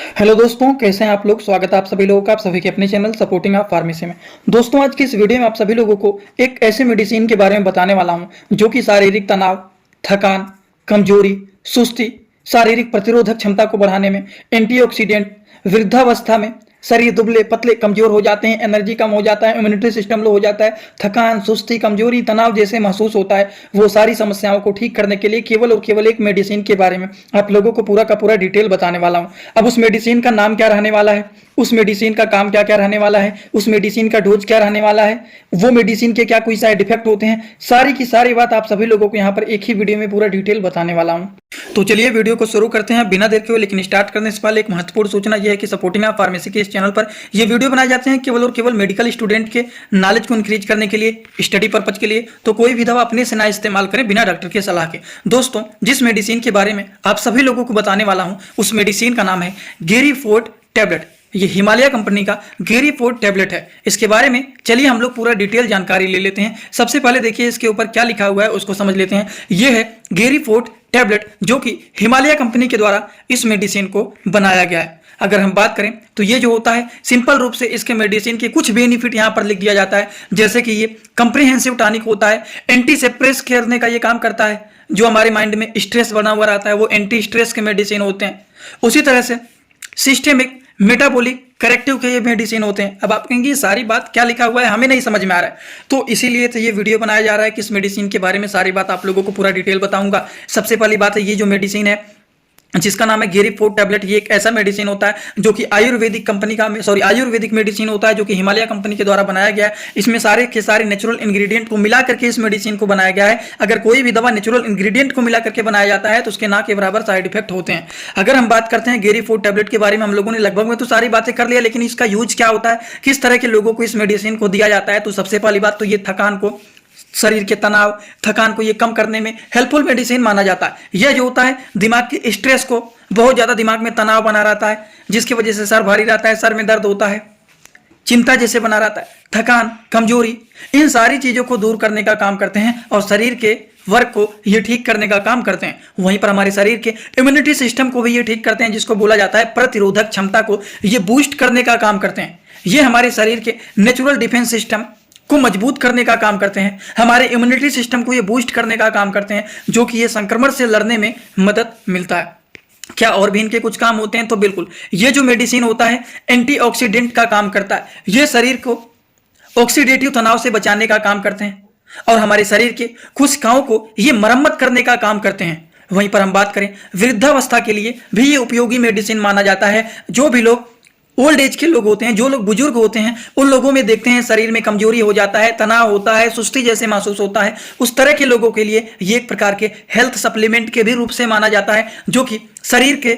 Hello दोस्तों, कैसे हैं आप लोग। स्वागत है आप सभी लोगों का आप सभी के अपने चैनल सपोर्टिंग ऑफ फार्मेसी में। दोस्तों, आज की इस वीडियो में आप सभी लोगों को एक ऐसे मेडिसिन के बारे में बताने वाला हूं जो कि शारीरिक तनाव, थकान, कमजोरी, सुस्ती, शारीरिक प्रतिरोधक क्षमता को बढ़ाने में, एंटीऑक्सीडेंट, वृद्धावस्था में शरीर दुबले पतले कमजोर हो जाते हैं, एनर्जी कम हो जाता है, इम्यूनिटी सिस्टम लो हो जाता है, थकान, सुस्ती, कमजोरी, तनाव जैसे महसूस होता है, वो सारी समस्याओं को ठीक करने के लिए केवल और केवल एक मेडिसिन के बारे में आप लोगों को पूरा का पूरा डिटेल बताने वाला हूं। अब उस मेडिसिन का नाम क्या रहने वाला है, उस मेडिसिन का काम क्या क्या रहने वाला है, उस मेडिसिन का डोज क्या रहने वाला है, वो मेडिसिन के क्या कोई साइड इफेक्ट होते हैं, सारी की सारी बात आप सभी लोगों को यहाँ पर एक ही वीडियो में पूरा डिटेल बताने वाला हूँ। तो चलिए वीडियो को शुरू करते हैं बिना देर के हुए। लेकिन स्टार्ट करने से पहले एक महत्वपूर्ण सूचना यह है कि सपोर्टिंग ऑफ फार्मेसी के इस चैनल पर ये वीडियो बनाए जाते हैं केवल और केवल मेडिकल स्टूडेंट के नॉलेज को इंक्रीज करने के लिए, स्टडी पर्पज के लिए। तो कोई भी दवा अपने से ना इस्तेमाल करें बिना डॉक्टर के सलाह के। दोस्तों, जिस मेडिसिन के बारे में आप सभी लोगों को बताने वाला हूं उस मेडिसिन का नाम है गेरीफोर्ट टैबलेट। ये हिमालय कंपनी का गेरीफोर्ट टैबलेट है। इसके बारे में चलिए हम लोग पूरा डिटेल जानकारी ले लेते हैं। सबसे पहले देखिए इसके ऊपर क्या लिखा हुआ है उसको समझ लेते हैं। यह है गेरीफोर्ट टैबलेट जो कि हिमालय कंपनी के द्वारा इस मेडिसिन को बनाया गया है। अगर हम बात करें तो ये जो होता है सिंपल रूप से इसके मेडिसिन के कुछ बेनिफिट यहाँ पर लिख दिया जाता है, जैसे कि ये कंप्रिहेंसिव टॉनिक होता है, एंटी सप्रेस करने का ये काम करता है। जो हमारे माइंड में स्ट्रेस बना हुआ रहता है वो एंटी स्ट्रेस के मेडिसिन होते हैं। उसी तरह से सिस्टेमिक मेटाबॉलिक करेक्टिव के ये मेडिसिन होते हैं। अब आप कहेंगे ये सारी बात क्या लिखा हुआ है, हमें नहीं समझ में आ रहा है, तो इसीलिए तो ये वीडियो बनाया जा रहा है कि इस मेडिसिन के बारे में सारी बात आप लोगों को पूरा डिटेल बताऊंगा। सबसे पहली बात है, ये जो मेडिसिन है जिसका नाम है गेरीफोर्ट टैबलेट, ये एक ऐसा मेडिसिन होता है जो कि आयुर्वेदिक कंपनी का आयुर्वेदिक मेडिसिन होता है जो कि हिमालय कंपनी के द्वारा बनाया गया है। इसमें सारे के सारे नेचुरल इंग्रेडिएंट को मिला करके इस मेडिसिन को बनाया गया है। अगर कोई भी दवा नेचुरल इंग्रेडिएंट को मिला करके बनाया जाता है तो उसके ना के बराबर साइड इफेक्ट होते हैं। अगर हम बात करते हैं गेरीफोर्ट टैबलेट के बारे में, हम लोगों ने लगभग में तो सारी बातें कर लिया, लेकिन इसका यूज क्या होता है, किस तरह के लोगों को इस मेडिसिन को दिया जाता है। तो सबसे पहली बात तो ये थकान को, शरीर के तनाव, थकान को ये कम करने में हेल्पफुल मेडिसिन माना जाता है। यह जो होता है दिमाग के स्ट्रेस को, बहुत ज्यादा दिमाग में तनाव बना रहता है जिसकी वजह से सर भारी रहता है, सर में दर्द होता है, चिंता जैसे बना रहता है, थकान, कमजोरी, इन सारी चीजों को दूर करने का काम करते हैं और शरीर के वर्क को ये ठीक करने का काम करते हैं। वहीं पर हमारे शरीर के इम्यूनिटी सिस्टम को भी ये ठीक करते हैं, जिसको बोला जाता है प्रतिरोधक क्षमता को ये बूस्ट करने का काम करते हैं। ये हमारे शरीर के नेचुरल डिफेंस सिस्टम को मजबूत करने का काम करते हैं, हमारे इम्यूनिटी सिस्टम को ये बूस्ट करने का काम करते हैं, जो कि ये संक्रमण से लड़ने में मदद मिलता है। क्या और भी इनके कुछ काम होते हैं? तो बिल्कुल, ये जो मेडिसिन होता है एंटीऑक्सीडेंट का काम करता है। ये शरीर को ऑक्सीडेटिव तनाव से बचाने का काम करते हैं और हमारे शरीर के कोशिकाओं को ये मरम्मत करने का काम करते हैं। वहीं पर हम बात करें वृद्धावस्था के लिए भी ये उपयोगी मेडिसिन माना जाता है। जो भी लोग ओल्ड एज के लोग होते हैं, जो लोग बुजुर्ग होते हैं, उन लोगों में देखते हैं शरीर में कमजोरी हो जाता है, तनाव होता है, सुस्ती जैसे महसूस होता है, उस तरह के लोगों के लिए ये एक प्रकार के हेल्थ सप्लीमेंट के भी रूप से माना जाता है, जो कि शरीर के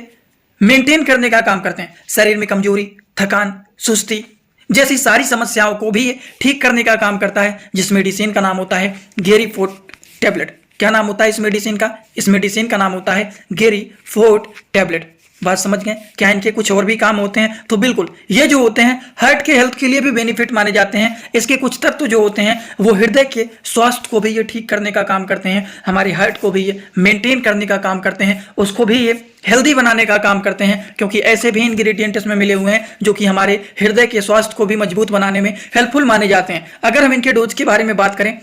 मेंटेन करने का काम करते हैं। शरीर में कमजोरी, थकान, सुस्ती जैसी सारी समस्याओं को भी ठीक करने का काम करता है, जिस मेडिसिन का नाम होता है गेरीफोर्ट टैबलेट। क्या नाम होता है इस मेडिसिन का? इस मेडिसिन का नाम होता है गेरीफोर्ट टैबलेट। बात समझ गए? क्या इनके कुछ और भी काम होते हैं? तो बिल्कुल, ये जो होते हैं हार्ट के हेल्थ के लिए भी बेनिफिट माने जाते हैं। इसके कुछ तत्व जो होते हैं वो हृदय के स्वास्थ्य को भी ये ठीक करने का काम करते हैं, हमारी हार्ट को भी ये मेंटेन करने का काम करते हैं, उसको भी ये हेल्दी बनाने का काम करते हैं, क्योंकि ऐसे भी इंग्रेडिएंट इसमें मिले हुए हैं जो कि हमारे हृदय के स्वास्थ्य को भी मजबूत बनाने में हेल्पफुल माने जाते हैं। अगर हम इनके डोज के बारे में बात करें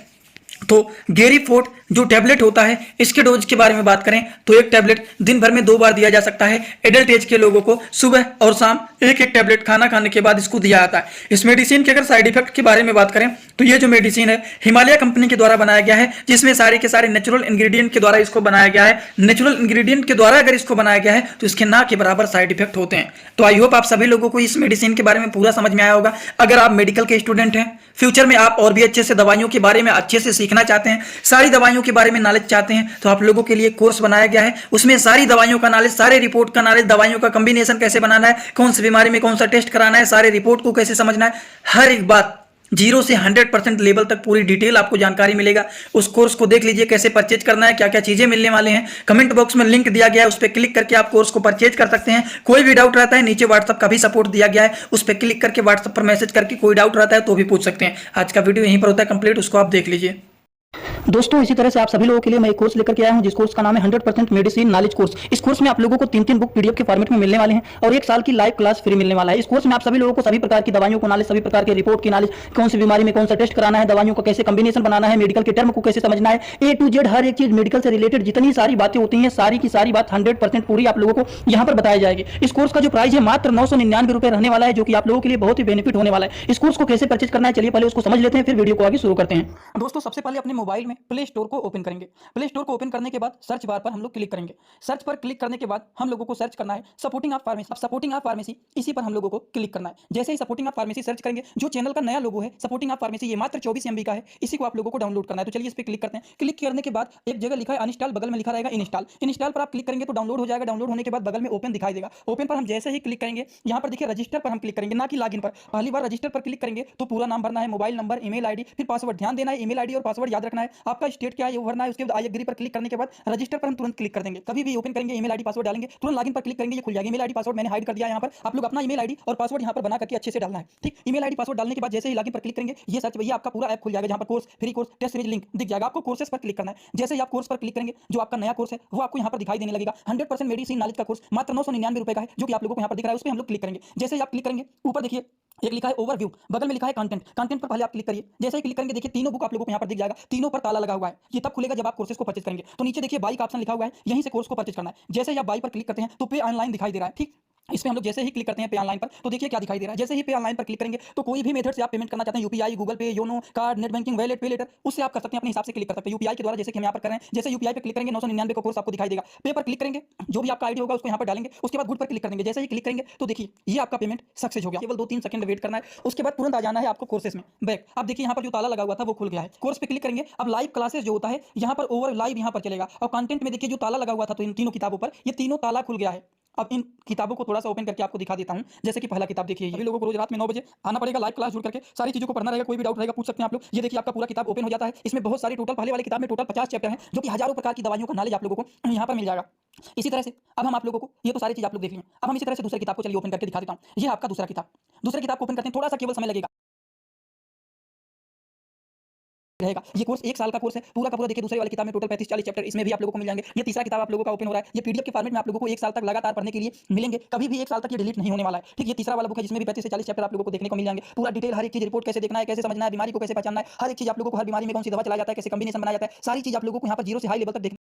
तो गेरीफोर्ट जो टैबलेट होता है इसके डोज के बारे में बात करें तो एक टैबलेट दिन भर में 2 बार दिया जा सकता है। एडल्ट एज के लोगों को सुबह और शाम एक टैबलेट खाना खाने के बाद इसको दिया जाता है। इस मेडिसिन के अगर साइड इफेक्ट के बारे में बात करें तो ये जो मेडिसिन है हिमालय कंपनी के द्वारा बनाया गया है, जिसमें सारे के सारे नेचुरल इंग्रेडिएंट के द्वारा इसको बनाया गया है। नेचुरल इंग्रेडिएंट के द्वारा अगर इसको बनाया गया है तो इसके ना के बराबर साइड इफेक्ट होते हैं। तो आई होप आप सभी लोगों को इस मेडिसिन के बारे में पूरा समझ में आया होगा। अगर आप मेडिकल के स्टूडेंट हैं, फ्यूचर में आप और भी अच्छे से दवाइयों के बारे में अच्छे से सीखना चाहते हैं, सारी दवाइयों के बारे में नॉलेज चाहते हैं, तो आप लोगों के लिए कोर्स बनाया गया है। उसमें सारी दवाइयों का नॉलेज, सारे रिपोर्ट का नॉलेज, दवाइयों का कॉम्बिनेशन कैसे बनाना है, कौन सी बीमारी में कौन सा टेस्ट कराना है, सारे रिपोर्ट को कैसे समझना है, हर एक बात 0 से 100% लेवल तक पूरी डिटेल आपको जानकारी मिलेगा। उस कोर्स को देख लीजिए, कैसे परचेज करना है, क्या क्या चीजें मिलने वाले हैं। कमेंट बॉक्स में लिंक दिया गया है, उस पर क्लिक करके आप कोर्स को परचेज कर सकते हैं। कोई भी डाउट रहता है नीचे व्हाट्सअप का भी सपोर्ट दिया गया है, उस पर क्लिक करके व्हाट्सअप पर मैसेज करके कोई डाउट रहता है तो भी पूछ सकते हैं। आज का वीडियो यहीं पर होता है कंप्लीट, उसको आप देख लीजिए। दोस्तों इसी तरह से आप सभी लोगों के लिए मैं एक कोर्स लेकर के आया हूं जिस कोर्स का नाम है 100% मेडिसिन नॉलेज कोर्स। इस कोर्स में आप लोगों को 3-3 बुक पीडीएफ के फॉर्मेट में मिलने वाले हैं और 1 साल की लाइव क्लास फ्री मिलने वाला है। इस कोर्स में आप सभी लोगों को सभी प्रकार की दवाइयों को नॉलेज, सभी प्रकार के रिपोर्ट की नॉलेज, कौन सी बीमारी में कौन सा टेस्ट कराना है, दवाइयों का कैसे कॉम्बिनेशन बनाना है, मेडिकल के टर्म को कैसे समझना है, ए टू जेड हर एक चीज मेडिकल से रिलेटेड जितनी सारी बातें होती हैं सारी की सारी बात 100% पूरी आप लोगों को यहाँ पर बताई जाएगी। इस कोर्स का जो प्राइस है मात्र 999 रुपए रहने वाला है, जो कि आप लोगों के लिए बहुत ही बेनिफिट होने वाला है। इस कोर्स को कैसे परचेज करना है चलिए पहले उसको समझ लेते हैं, फिर वीडियो को आगे शुरू करते हैं। दोस्तों सबसे पहले अपने मोबाइल में प्ले स्टोर को ओपन करेंगे। प्ले स्टोर को ओपन करने के बाद सर्च बार पर हम लोग क्लिक करेंगे। सर्च पर क्लिक करने के बाद हम लोगों को सर्च करना है सपोर्टिंग ऑफ फार्मेसी। अब सपोर्टिंग ऑफ फार्मेसी इसी पर हम लोगों को क्लिक करना है। जैसे ही सपोर्टिंग ऑफ फार्मेसी सर्च करेंगे, जो चैनल का नया लोगो है सपोर्टिंग ऑफ फार्मेसी, ये मात्र 24 MB का है, इसी को आप लोगों को डाउनलोड करना है। तो चलिए इस पर क्लिक करते हैं। क्लिक करने के बाद एक जगह लिखा है अनइंस्टॉल, बगल में लिखा रहेगा इंस्टॉल। इंस्टॉल पर आप क्लिक करेंगे तो डाउनलोड हो जाएगा। डाउनलोड होने के बाद बगल में ओपन दिखाई देगा। ओपन पर हम जैसे ही क्लिक करेंगे, यहाँ पर देखिए रजिस्टर पर हम क्लिक करेंगे, ना कि लॉगिन पर। पहली बार रजिस्टर पर क्लिक करेंगे तो पूरा नाम भरना है, मोबाइल नंबर, ईमेल आईडी, फिर पासवर्ड। ध्यान देना है ईमेल आईडी और पासवर्ड याद रखना है। आपका स्टेट क्या है वो भरना है। उसके बाद आई एग्री पर क्लिक करने के बाद रजिस्टर पर हम तुरंत क्लिक कर देंगे। कभी भी ओपन करेंगे ईमेल आईडी पासवर्ड डालेंगे, तुरंत लॉगिन पर क्लिक करेंगे, ये खुल जाएगा। ईमेल आईडी पासवर्ड मैंने हाइड कर दिया है। यहाँ पर आप लोग अपना ईमेल आईडी और पासवर्ड यहाँ पर बना करके अच्छे से डालना है, ठीक। ईमेल आईडी पासवर्ड डालने के बाद जैसे ही लॉगिन पर क्लिक करेंगे, ये सर्च भैया आपका पूरा ऐप खुल जाएगा, जहाँ पर course, free course, test series link दिख जाएगा। आपको कोर्सेस पर क्लिक करना है। जैसे ही आप कोर्स पर क्लिक करेंगे, जो आपका नया कोर्स है वो आपको यहाँ पर दिखाई देने लगेगा। 100% मेडिसिन नॉलेज का कोर्स मात्र 999 रुपए का है, जो कि आप लोगों को यहाँ पर दिख रहा है। उस पर हम लोग क्लिक करेंगे। जैसे ही आप क्लिक करेंगे, ऊपर देखिए एक लिखा है ओवरव्यू, बगल में लिखा है कंटेंट। कंटेंट पर पहले आप क्लिक करिए। जैसे ही क्लिक करेंगे देखिए तीनों बुक आप लोगों को यहाँ पर दिख जाएगा। तीनों पर ताला लगा हुआ है। ये तब खुलेगा जब आप कोर्सेज को परचेज करेंगे। तो नीचे देखिए बाई का ऑप्शन लिखा हुआ है, यहीं से कोर्स को परचेज करना है। जैसे ही आप बाई पर क्लिक करते हैं तो पे ऑनलाइन दिखाई दे रहा है, ठीक। इसमें हम लोग जैसे ही क्लिक करते हैं पे ऑनलाइन पर, तो देखिए क्या दिखाई दे रहा है। जैसे ही पे ऑनलाइन पर क्लिक करेंगे तो कोई भी मेथड से आप पेमेंट करना चाहते हैं, यूपीआई, गूगल पे, YONO, card, net banking, wallet, पे लेटर, उससे आप कर सकते हैं। अपने हिसाब से क्लिक कर सकते हैं यूपीआई के द्वारा, जैसे कि हम यहाँ पर कर रहे हैं। जैसे यूपीआई पे क्लिक करेंगे 999 का कोर्स आपको दिखाई देगा। पे पर क्लिक करेंगे, जो भी आपका आईडी होगा उसको यहाँ पर डालेंगे। उसके बाद गुड पर क्लिक कर देंगे। जैसे ही क्लिक करेंगे तो देखिए ये आपका पेमेंट सक्सेस हो गया। केवल 2-3 सेकंड वेट करना है, उसके बाद तुरंत आ जाना है आपको कोर्सेस में बैक। अब देखिए यहाँ पर जो ताला लगा हुआ था वो खुल गया है। कोर्स पे क्लिक करेंगे। अब लाइव क्लासेस जो होता है यहाँ पर ओवर लाइव यहाँ पर चलेगा। और कंटेंट में देखिए जो ताला लगा हुआ था तो इन तीनों किताबों पर, ये तीनों ताला खुल गया है। अब इन किताबों को थोड़ा सा ओपन करके आपको दिखा देता हूं। जैसे कि पहला किताब देखिए, सभी लोगों को रोज रात में 9 बजे आना पड़ेगा, लाइव क्लास जुड़ करके सारी चीजों को पढ़ना रहेगा। कोई भी डाउट रहेगा पूछ सकते हैं आप लोग। ये देखिए आपका पूरा किताब ओपन हो जाता है। इसमें बहुत सारी टोटल, पहले वाले किताब में टोटल 50 चैप्टर हैं, जो कि हजारों प्रकार की दवाइयों का नॉलेज आप लोगों को यहाँ पर मिल जाएगा। इसी तरह से अब हम आप लोगों को, ये तो सारी चीज आप लोग देख लिए। अब हम इसी तरह से दूसरी किताब को चलिए ओपन करके दिखा देता हूँ। ये आपका दूसरा किताब। दूसरे किताब को ओपन करते हैं, थोड़ा सा केवल समय लगेगा रहेगा। ये कोर्स 1 साल का कोर्स है पूरा का पूरा। देखिए दूसरे वाली किताब में टोटल 35-40 चैप्टर इसमें भी आप लोगों को मिल जाएंगे। ये तीसरा किताब आप लोगों का ओपन हो रहा है। ये पीडीएफ के फॉर्मेट में आप लोगों को 1 साल तक लगातार पढ़ने के लिए मिलेंगे। कभी भी 1 साल तक ये डिलीट नहीं होने वाला है, ठीक। ये तीसरा वाला बुक है जिसमें भी 35 से 40 चैप्टर आप लोगों को देखने को मिल जाएंगे। पूरा डिटेल हर एक चीज, रिपोर्ट कैसे देखना है, कैसे समझना है, बीमारी को कैसे पहचानना है, हर एक चीज आप लोगों को, हर बीमारी में कौन सी दवा चलाया जाता है, कैसे कॉम्बिनेशन बनाया जाता है, सारी चीज आप लोगों को यहाँ पर जीरो से हाई लेवल तक